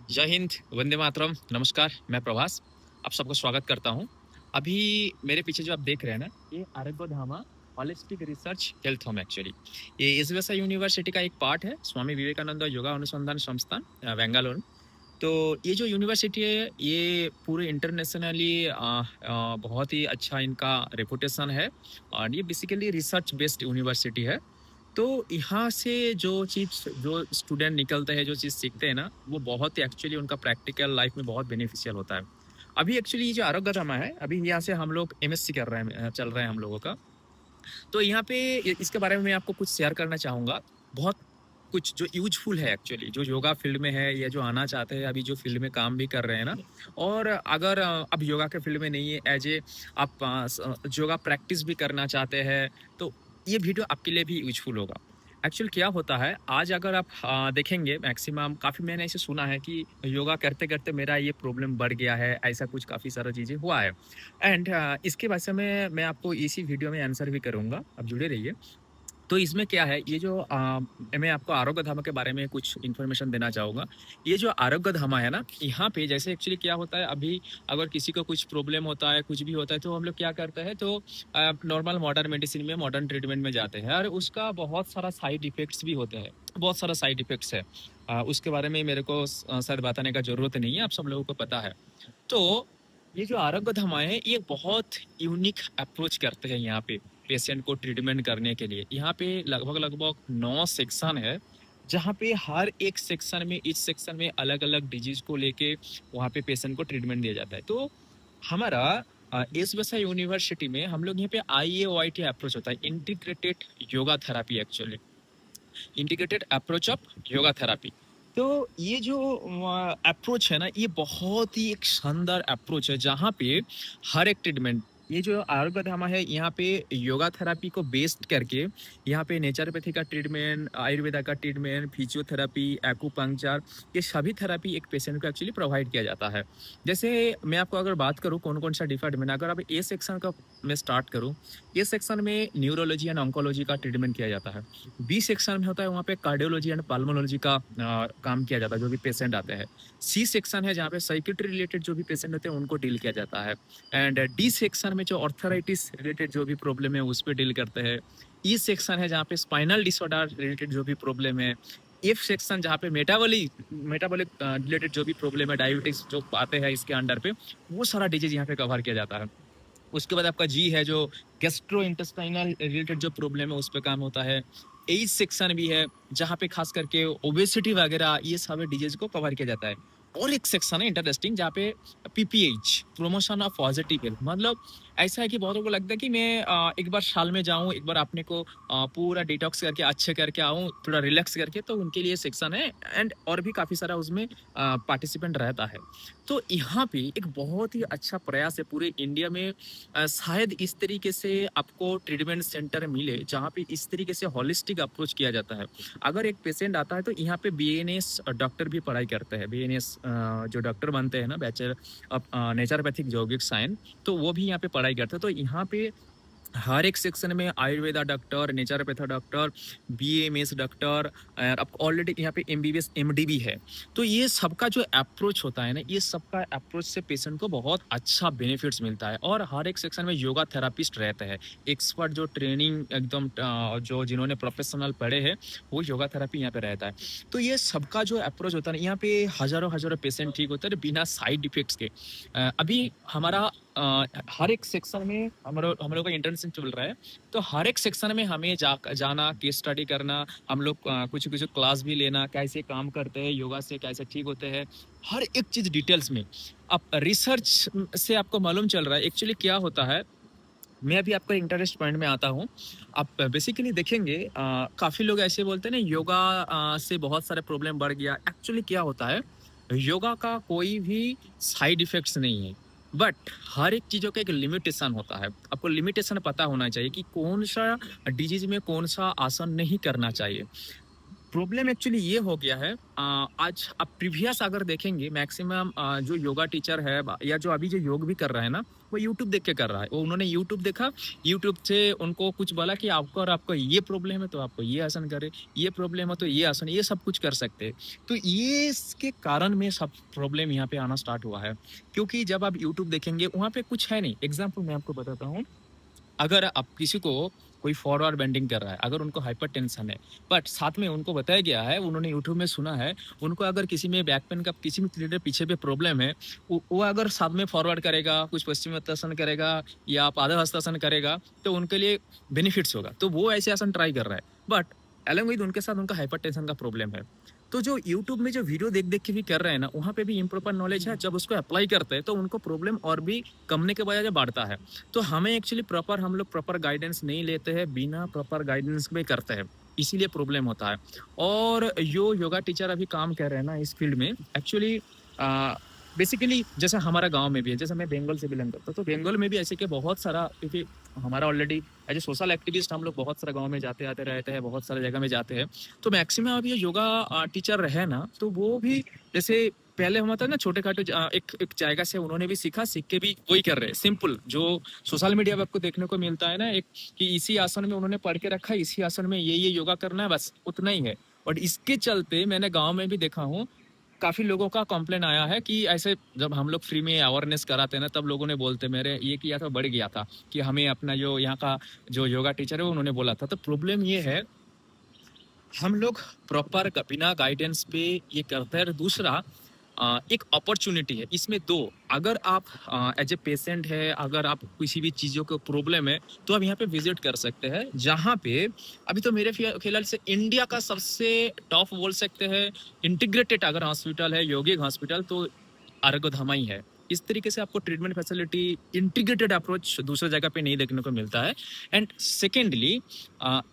जय हिंद, वंदे मातरम, नमस्कार, मैं प्रभास, आप सबको स्वागत करता हूँ। अभी मेरे पीछे जो आप देख रहे हैं ना, ये Arogyadhama holistic research health home actually. ये एसवीएसआई यूनिवर्सिटी का एक पार्ट है, स्वामी विवेकानंद योगा अनुसंधान संस्थान बेंगलुरु। तो ये जो यूनिवर्सिटी है, ये पूरे इंटरनेशनली बहुत ही अच्छा इनका रेपुटेशन है और ये बेसिकली रिसर्च बेस्ड यूनिवर्सिटी है। तो यहाँ से जो स्टूडेंट निकलते हैं, जो चीज़ सीखते हैं ना, वो बहुत ही एक्चुअली उनका प्रैक्टिकल लाइफ में बहुत बेनिफिशियल होता है। अभी एक्चुअली ये जो आरोग्यधामा है, अभी यहाँ से हम लोग एमएससी कर रहे हैं, चल रहे हैं हम लोगों का। तो यहाँ पे इसके बारे में मैं आपको कुछ शेयर करना चाहूँगा। बहुत कुछ जो यूज़फुल है एक्चुअली, जो योगा फील्ड में है या जो आना चाहते हैं, अभी जो फील्ड में काम भी कर रहे हैं ना, और अगर अब योगा के फील्ड में नहीं है, एज़ ए आप योगा प्रैक्टिस भी करना चाहते हैं, तो ये वीडियो आपके लिए भी यूज़फुल होगा। एक्चुअली क्या होता है, आज अगर आप देखेंगे मैक्सिमम, काफ़ी मैंने ऐसे सुना है कि योगा करते-करते मेरा ये प्रॉब्लम बढ़ गया है, ऐसा कुछ काफ़ी सारा चीज़ें हुआ है। एंड इसके बारे में मैं आपको इसी वीडियो में आंसर भी करूँगा, आप जुड़े रहिए। तो इसमें क्या है, ये जो मैं आपको आरोग्य धामा के बारे में कुछ इन्फॉर्मेशन देना चाहूँगा। ये जो आरोग्य धामा है ना, यहाँ पे जैसे एक्चुअली क्या होता है, अभी अगर किसी को कुछ प्रॉब्लम होता है, कुछ भी होता है, तो हम लोग क्या करते हैं, तो नॉर्मल मॉडर्न मेडिसिन में, मॉडर्न ट्रीटमेंट में जाते हैं और उसका बहुत सारा साइड इफ़ेक्ट्स भी होते हैं। बहुत सारा साइड इफ़ेक्ट्स है। उसके बारे में मेरे को शायद बताने का ज़रूरत नहीं है, आप सब लोगों को पता है। तो ये जो आरोग्य धाम है, ये बहुत यूनिक अप्रोच करते हैं यहाँ पे पेशेंट को ट्रीटमेंट करने के लिए। यहाँ पे लगभग 9 सेक्शन है, जहाँ पे हर एक सेक्शन में, इस सेक्शन में अलग-अलग डिजीज को लेके वहाँ पे पेशेंट को ट्रीटमेंट दिया जाता है। तो हमारा एसवीएसआई यूनिवर्सिटी में हम लोग यहाँ पे आईएओआईटी अप्रोच होता है, integrated yoga therapy actually. Integrated approach of yoga therapy. तो ये जो अप्रोच है ना, ये बहुत ही एक शानदार अप्रोच है, जहाँ पे हर एक ट्रीटमेंट, ये जो आरोग्य धामा है, यहाँ पे योगा थेरेपी को बेस्ड करके यहाँ पे नेचुरोपैथी का ट्रीटमेंट, आयुर्वेदा का ट्रीटमेंट, फिजियोथेरेपी, एक्यूपंक्चर, ये सभी थेरेपी एक पेशेंट को एक्चुअली प्रोवाइड किया जाता है। जैसे मैं आपको अगर बात करूँ कौन कौन सा डिपार्टमेंट, अगर आप ए सेक्शन का मैं स्टार्ट करूँ, ए सेक्शन में न्यूरोलॉजी एंड ऑन्कोलॉजी का ट्रीटमेंट किया जाता है। बी सेक्शन में होता है, वहाँ पे कार्डियोलॉजी एंड पल्मोनोलॉजी का काम किया जाता है, जो भी पेशेंट आते हैं। सी सेक्शन है, जहाँ पे साइकियाट्री रिलेटेड जो भी पेशेंट होते हैं, उनको डील किया जाता है। एंड डी सेक्शन में जो ऑर्थराइटिस रिलेटेड जो भी प्रॉब्लम है, उस पर डील करते हैं। ई सेक्शन है, जहाँ पे स्पाइनल डिसऑर्डर रिलेटेड जो भी प्रॉब्लम है। एफ सेक्शन, जहाँ पे मेटाबॉलिक रिलेटेड जो भी प्रॉब्लम है, डायबिटिक्स जो आते हैं इसके अंडर पे, वो सारा डिजीज यहाँ पे कवर किया जाता है। उसके बाद आपका जी है, जो गैस्ट्रो इंटेस्टाइनल रिलेटेड जो प्रॉब्लम है, उस पे काम होता है। एज सेक्शन भी है, जहाँ पे खास करके ओबेसिटी वगैरह ये सारे डिजीज को कवर किया जाता है। और एक सेक्शन है इंटरेस्टिंग, जहाँ पे PPH, promotion of positive health, मतलब ऐसा है कि बहुतों को लगता है कि मैं एक बार साल में जाऊं, एक बार अपने को पूरा डिटॉक्स करके अच्छे करके आऊं, थोड़ा रिलैक्स करके, तो उनके लिए सेक्शन है। एंड और भी काफी सारा उसमें पार्टिसिपेंट रहता है। तो यहाँ पे एक बहुत ही अच्छा प्रयास है पूरे इंडिया में। शायद इस तरीके से आपको ट्रीटमेंट सेंटर मिले, जहाँ पे इस तरीके से होलिस्टिक अप्रोच किया जाता है। अगर एक पेशेंट आता है, तो यहाँ पे बीएनएस डॉक्टर भी पढ़ाई करते हैं। बीएनएस जो डॉक्टर बनते हैं ना, बैचलर ऑफ नेचुरोपैथिक यौगिक साइंस, तो वो भी यहाँ पे पढ़ाई करते हैं। तो यहाँ पे हर एक सेक्शन में Ayurveda doctor, naturopathy doctor, BMS doctor, और अब ऑलरेडी यहाँ पे एमबीबीएस एमडी भी है। तो ये सबका जो अप्रोच होता है ना, ये सबका अप्रोच से पेशेंट को बहुत अच्छा बेनिफिट्स मिलता है। और हर एक सेक्शन में योगा थेरापिस्ट रहते हैं, एक्सपर्ट, जो ट्रेनिंग एकदम जो जिन्होंने प्रोफेशनल पढ़े हैं, वो योगा थेरापी यहाँ पे रहता है। तो ये सबका जो अप्रोच होता है ना, यहाँ पे हजारों हजारों पेशेंट ठीक होते हैं बिना साइड इफेक्ट्स के। अभी हमारा हर एक सेक्शन में हम लोग का इंटर्नशिप चल रहा है। तो हर एक सेक्शन में हमें जाना, केस स्टडी करना, हम लोग कुछ कुछ क्लास भी लेना, कैसे काम करते हैं, योगा से कैसे ठीक होते हैं, हर एक चीज डिटेल्स में। अब रिसर्च से आपको मालूम चल रहा है एक्चुअली क्या होता है। मैं अभी आपका इंटरेस्ट पॉइंट में आता हूँ। आप बेसिकली देखेंगे, काफी लोग ऐसे बोलते हैं ना, योगा से बहुत सारे प्रॉब्लम बढ़ गया। एक्चुअली क्या होता है, योगा का कोई भी साइड इफेक्ट्स नहीं है, बट हर एक चीजों का एक लिमिटेशन होता है। आपको लिमिटेशन पता होना चाहिए कि कौन सा डिजीज में कौन सा आसन नहीं करना चाहिए। प्रॉब्लम एक्चुअली ये हो गया है, आज आप प्रीवियस अगर देखेंगे मैक्सिमम जो योगा टीचर है या जो अभी जो योग भी कर रहा है ना, वो यूट्यूब देख के कर रहा है। वो उन्होंने यूट्यूब देखा, यूट्यूब से उनको कुछ बोला कि आपको और आपको ये प्रॉब्लम है तो आपको ये आसन करे, ये प्रॉब्लम है तो ये आसन, ये सब कुछ कर सकते हैं। तो ये इसके कारण में सब प्रॉब्लम यहाँ पे आना स्टार्ट हुआ है, क्योंकि जब आप यूट्यूब देखेंगे वहाँ पे कुछ है नहीं। एग्जाम्पल मैं आपको बताता हूँ, अगर आप किसी को कोई फॉरवर्ड बेंडिंग कर रहा है, अगर उनको हाइपरटेंशन है, बट साथ में उनको बताया गया है, उन्होंने यूट्यूब में सुना है, उनको अगर किसी में बैक पेन का किसी भी रिलेटेड पीछे पे प्रॉब्लम है, वो अगर साथ में फॉरवर्ड करेगा, कुछ पश्चिमोत्तासन करेगा या पाद हस्तासन करेगा, तो उनके लिए बेनिफिट्स होगा। तो वो ऐसे आसन ट्राई कर रहा है, बट अलॉन्ग विद उनके साथ उनका हाइपरटेंशन का प्रॉब्लम है। तो जो यूट्यूब में जो वीडियो देख देख के भी कर रहे हैं ना, वहाँ पे भी इम्प्रॉपर नॉलेज है। जब उसको अप्लाई करते हैं तो उनको प्रॉब्लम और भी कमने के बजाय बढ़ता है। तो हमें एक्चुअली हम लोग प्रॉपर गाइडेंस नहीं लेते हैं, बिना प्रॉपर गाइडेंस में करते हैं, इसीलिए प्रॉब्लम होता है। और जो योगा टीचर अभी काम कर रहे हैं ना इस फील्ड में, एक्चुअली बेसिकली जैसे हमारा गांव में भी है, जैसे मैं बंगाल से बिलोंग करता हूँ, तो बंगाल में भी ऐसे के बहुत सारा, क्योंकि हमारा already as a social activist हम लोग बहुत सारे गांव में जाते आते रहते हैं, बहुत सारे जगह में जाते हैं। तो मैक्सिमम अभी ये योगा टीचर रहे ना, तो वो भी जैसे पहले हम था ना छोटे खाटे एक जायगा से उन्होंने भी सीखा, सीख के भी वही कर रहे हैं, सिंपल जो सोशल मीडिया पे आपको देखने को मिलता है ना, एक कि इसी आसन में उन्होंने पढ़ के रखा है, इसी आसन में ये योगा करना है, बस उतना ही है। और इसके चलते मैंने गांव में भी देखा हूँ, काफी लोगों का कंप्लेन आया है कि ऐसे जब हम लोग फ्री में अवेयरनेस कराते हैं ना, तब लोगों ने बोलते मेरे ये किया था, बढ़ गया था, कि हमें अपना जो यहाँ का जो योगा टीचर है उन्होंने बोला था। तो प्रॉब्लम ये है, हम लोग प्रॉपर बिना गाइडेंस पे ये करते हैं। और दूसरा एक अपॉर्चुनिटी है इसमें दो, अगर आप एज ए पेशेंट है, अगर आप किसी भी चीज़ों को प्रॉब्लम है, तो आप यहाँ पे विजिट कर सकते हैं, जहाँ पे अभी तो मेरे ख्याल से इंडिया का सबसे टॉप बोल सकते हैं इंटीग्रेटेड अगर हॉस्पिटल है, यौगिक हॉस्पिटल, तो आरोग्यधाम ही है। इस तरीके से आपको ट्रीटमेंट फैसिलिटी इंटीग्रेटेड अप्रोच दूसरे जगह पे नहीं देखने को मिलता है। एंड सेकेंडली,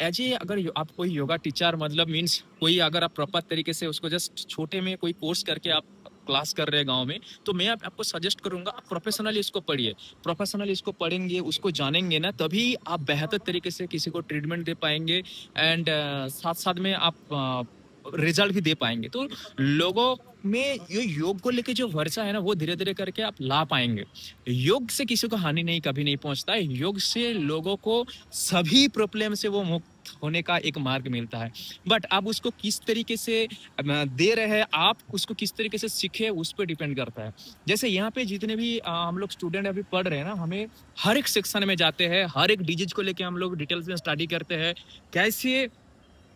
एज ए अगर आप कोई योगा टीचर मतलब मीन्स कोई अगर आप प्रॉपर तरीके से उसको जस्ट छोटे में कोई कोर्स करके आप क्लास कर रहे हैं गांव में, तो मैं आपको सजेस्ट करूंगा आप प्रोफेशनली इसको पढ़िए। प्रोफेशनली इसको पढ़ेंगे, उसको जानेंगे ना, तभी आप बेहतर तरीके से किसी को ट्रीटमेंट दे पाएंगे। एंड साथ साथ में आप रिजल्ट भी दे पाएंगे। तो लोगों में ये योग को लेके जो वर्षा है ना, वो धीरे धीरे करके आप ला पाएंगे। योग से किसी को हानि नहीं, कभी नहीं पहुंचता है। योग से लोगों को सभी प्रॉब्लम से वो मुक्त होने का एक मार्ग मिलता है। बट आप उसको किस तरीके से दे रहे हैं, आप उसको किस तरीके से सीखे, उस पर डिपेंड करता है। जैसे यहाँ पे जितने भी हम लोग स्टूडेंट अभी पढ़ रहे हैं ना, हमें हर एक सेक्शन में जाते हैं, हर एक डिजीज को लेके हम लोग डिटेल्स में स्टडी करते हैं, कैसे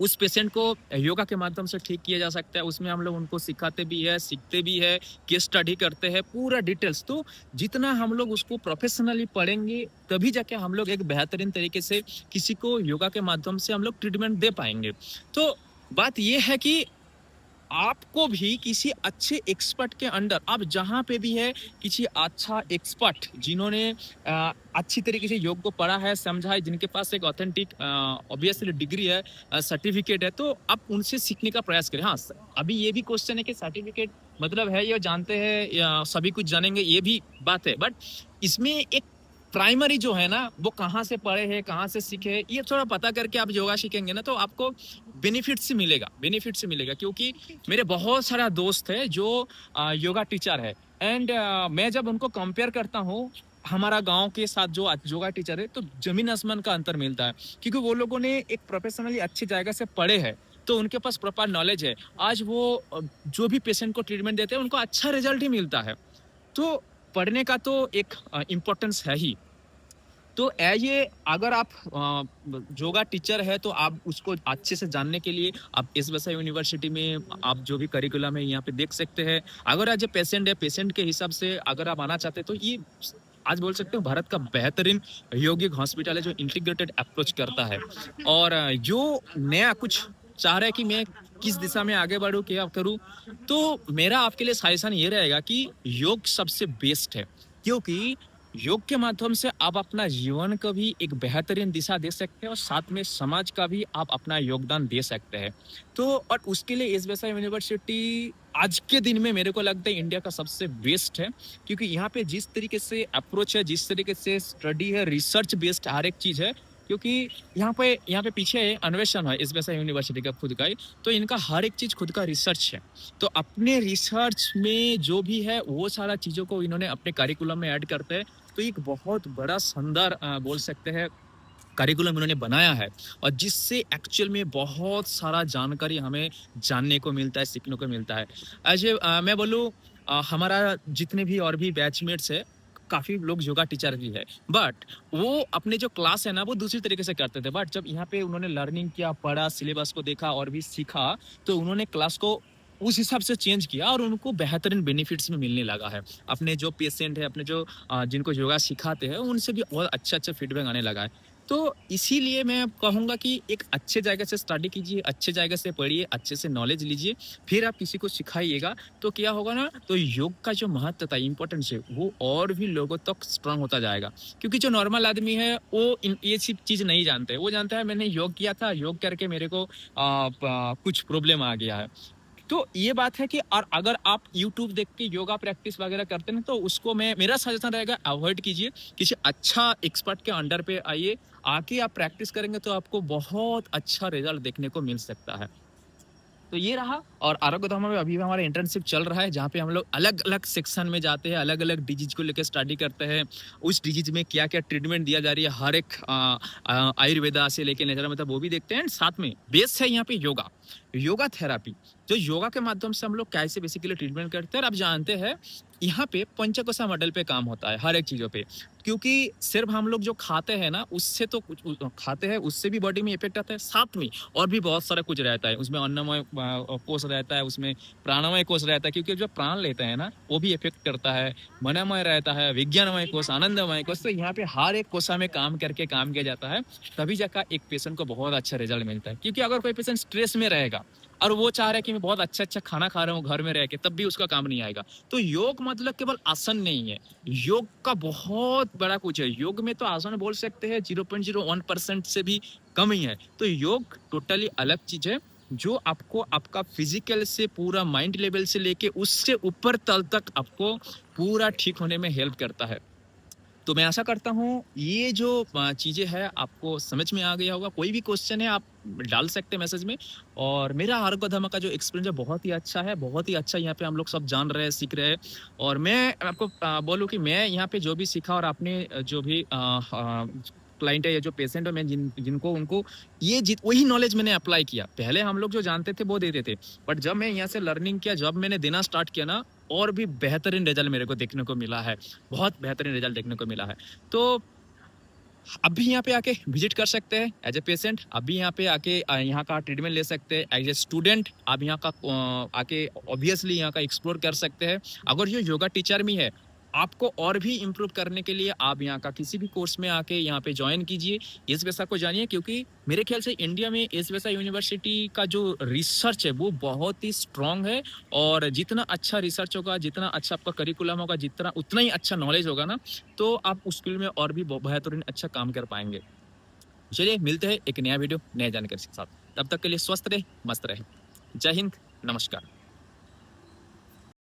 उस पेशेंट को योगा के माध्यम से ठीक किया जा सकता है। उसमें हम लोग उनको सिखाते भी है, सीखते भी है, केस स्टडी करते हैं, पूरा डिटेल्स। तो जितना हम लोग उसको प्रोफेशनली पढ़ेंगे, तभी जाके हम लोग एक बेहतरीन तरीके से किसी को योगा के माध्यम से हम लोग ट्रीटमेंट दे पाएंगे। तो बात यह है कि आपको भी किसी अच्छे एक्सपर्ट के अंडर, आप जहां पे भी है, किसी अच्छा एक्सपर्ट जिन्होंने अच्छी तरीके से योग को पढ़ा है, समझा है, जिनके पास एक ऑथेंटिक ऑब्वियसली डिग्री है, सर्टिफिकेट है, तो आप उनसे सीखने का प्रयास करें। हाँ, अभी ये भी क्वेश्चन है कि सर्टिफिकेट मतलब है ये जानते हैं या सभी कुछ जानेंगे, ये भी बात है। बट इसमें एक प्राइमरी जो है ना, वो कहाँ से पढ़े हैं, कहाँ से सीखे, ये थोड़ा पता करके आप योगा सीखेंगे ना, तो आपको बेनिफिट्स मिलेगा। क्योंकि मेरे बहुत सारा दोस्त है जो योगा टीचर है, एंड मैं जब उनको कंपेयर करता हूँ हमारा गांव के साथ जो योगा टीचर है, तो जमीन आसमान का अंतर मिलता है। क्योंकि वो लोगों ने एक प्रोफेशनली अच्छी जगह से पढ़े हैं, तो उनके पास प्रॉपर नॉलेज है। आज वो जो भी पेशेंट को ट्रीटमेंट देते हैं, उनको अच्छा रिजल्ट ही मिलता है। तो पढ़ने का तो एक इम्पोर्टेंस है ही। तो ये अगर आप योगा टीचर है, तो आप उसको अच्छे से जानने के लिए आप इस वैसा यूनिवर्सिटी में आप जो भी करिकुलम है यहाँ पे देख सकते हैं। अगर आज पेशेंट है, पेशेंट के हिसाब से अगर आप आना चाहते हैं, तो ये आज बोल सकते हो भारत का बेहतरीन यौगिक हॉस्पिटल है, जो इंटीग्रेटेड अप्रोच करता है। और जो नया कुछ चाह रहा है कि मैं किस दिशा में आगे बढ़ूं, क्या करूं, तो मेरा आपके लिए सजेशन ये रहेगा कि योग सबसे बेस्ट है। क्योंकि योग के माध्यम से आप अपना जीवन को भी एक बेहतरीन दिशा दे सकते हैं, और साथ में समाज का भी आप अपना योगदान दे सकते हैं। तो और उसके लिए एस वैसा यूनिवर्सिटी आज के दिन में मेरे को लगता है इंडिया का सबसे बेस्ट है। क्योंकि यहाँ पे जिस तरीके से अप्रोच है, जिस तरीके से स्टडी है, रिसर्च बेस्ड हर एक चीज है, क्योंकि यहाँ पे पीछे अन्वेषण है इस वैसा यूनिवर्सिटी का खुद का ही, तो इनका हर एक चीज़ खुद का रिसर्च है। तो अपने रिसर्च में जो भी है वो सारा चीज़ों को इन्होंने अपने करिकुलम में ऐड करते हैं। तो एक बहुत बड़ा शानदार बोल सकते हैं करिकुलम इन्होंने बनाया है, और जिससे एक्चुअल में बहुत सारा जानकारी हमें जानने को मिलता है, सीखने को मिलता है। मैं बोलूँ, हमारा जितने भी और भी बैचमेट्स है, काफ़ी लोग योगा टीचर भी है, बट वो अपने जो क्लास है ना वो दूसरी तरीके से करते थे, बट जब यहाँ पे उन्होंने लर्निंग किया, पढ़ा, सिलेबस को देखा और भी सीखा, तो उन्होंने क्लास को उस हिसाब से चेंज किया और उनको बेहतरीन बेनिफिट्स में मिलने लगा है। अपने जो पेशेंट है, अपने जो जिनको योगा सिखाते हैं, उनसे भी बहुत अच्छा फीडबैक आने लगा है। तो इसीलिए मैं कहूँगा कि एक अच्छे जगह से स्टडी कीजिए, अच्छे जगह से पढ़िए, अच्छे से नॉलेज लीजिए, फिर आप किसी को सिखाइएगा, तो क्या होगा ना, तो योग का जो महत्वता, इम्पोर्टेंस है, वो और भी लोगों तक स्ट्रांग होता जाएगा। क्योंकि जो नॉर्मल आदमी है, वो ये सब चीज़ नहीं जानते। वो जानता है मैंने योग किया था, योग करके मेरे को कुछ प्रॉब्लम आ गया है। तो ये बात है कि और अगर आप यूट्यूब देख के योगा प्रैक्टिस वगैरह करते हैं, तो उसको मेरा सजेशन रहेगा अवॉइड कीजिए। किसी अच्छा एक्सपर्ट के अंडर पे आइए, आके आप प्रैक्टिस करेंगे तो आपको बहुत अच्छा रिजल्ट देखने को मिल सकता है। तो ये रहा। और आरोग्य धाम में अभी भी हमारा इंटर्नशिप चल रहा है, जहाँ पे हम लोग अलग-अलग सेक्शन में जाते हैं, अलग-अलग डिजीज को लेकर स्टडी करते हैं। उस डिजीज में क्या-क्या ट्रीटमेंट दिया जा रही है, हर एक आयुर्वेदा से लेके नेचुरल मतलब वो भी देखते हैं। साथ में बेस है यहाँ पे योगा, योगा थेरापी। जो योगा के माध्यम से हम लोग कैसे बेसिकली ट्रीटमेंट करते हैं, और आप जानते हैं यहाँ पे पंचकोशा मॉडल पे काम होता है हर एक चीज़ों पे। क्योंकि सिर्फ हम लोग जो खाते हैं ना, उससे तो कुछ खाते हैं, उससे भी बॉडी में इफेक्ट आता है, साथ में और भी बहुत सारा कुछ रहता है। उसमें अन्नमय कोश रहता है, उसमें प्राणमय कोश रहता है, क्योंकि जो प्राण लेते हैं ना, वो भी इफेक्ट करता है। मनमय रहता है, विज्ञानमय कोश, आनंदमय कोश। तो यहाँ पे हर एक कोशा में काम करके काम किया जाता है, तभी जाकर एक पेशेंट को बहुत अच्छा रिजल्ट मिलता है। क्योंकि अगर कोई पेशेंट स्ट्रेस में रहेगा और वो चाह रहा है कि मैं बहुत अच्छा खाना खा रहा हूँ घर में रह के, तब भी उसका काम नहीं आएगा। तो योग मतलब केवल आसन नहीं है, योग का बहुत बड़ा कुछ है। योग में तो आसन बोल सकते हैं 0.01% से भी कम ही है। तो योग टोटली अलग चीज है, जो आपको आपका फिजिकल से पूरा माइंड लेवल से लेके उससे ऊपर तल तक आपको पूरा ठीक होने में हेल्प करता है। तो मैं आशा करता हूँ ये जो चीज़ें हैं आपको समझ में आ गया होगा। कोई भी क्वेश्चन है आप डाल सकते हैं मैसेज में। और मेरा आरोग्य धर्म का जो एक्सपीरियंस है बहुत ही अच्छा है, बहुत ही अच्छा। यहाँ पे हम लोग सब जान रहे हैं, सीख रहे हैं। और मैं आपको बोलूँ कि मैं यहाँ पे जो भी सीखा, और आपने जो भी क्लाइंट है या जो पेशेंट है, मैं जिनको उनको वही नॉलेज मैंने अप्लाई किया। पहले हम लोग जो जानते थे वो देते थे, बट जब मैं यहाँ से लर्निंग किया, जब मैंने देना स्टार्ट किया ना, और भी बेहतरीन रिजल्ट मेरे को देखने को मिला है, बहुत बेहतरीन रिजल्ट देखने को मिला है। तो आप भी यहाँ पे आके विजिट कर सकते हैं एज ए पेशेंट। आप भी यहाँ पे आके यहाँ का ट्रीटमेंट ले सकते हैं। एज ए स्टूडेंट आप यहाँ का आके ऑब्वियसली यहाँ का एक्सप्लोर कर सकते हैं। अगर ये योगा टीचर भी है, आपको और भी इम्प्रूव करने के लिए आप यहाँ का किसी भी कोर्स में आके यहाँ पे ज्वाइन कीजिए, इस वैसा को जानिए। क्योंकि मेरे ख्याल से इंडिया में इस वैसा यूनिवर्सिटी का जो रिसर्च है वो बहुत ही स्ट्रांग है। और जितना अच्छा रिसर्च होगा, जितना अच्छा आपका करिकुलम होगा, जितना उतना ही अच्छा नॉलेज होगा ना, तो आप उस फील्ड में और भी बेहतरीन अच्छा काम कर पाएंगे। चलिए मिलते हैं एक नया वीडियो, नया जानकारी के साथ। तब तक के लिए स्वस्थ रहे, मस्त रहे। जय हिंद, नमस्कार।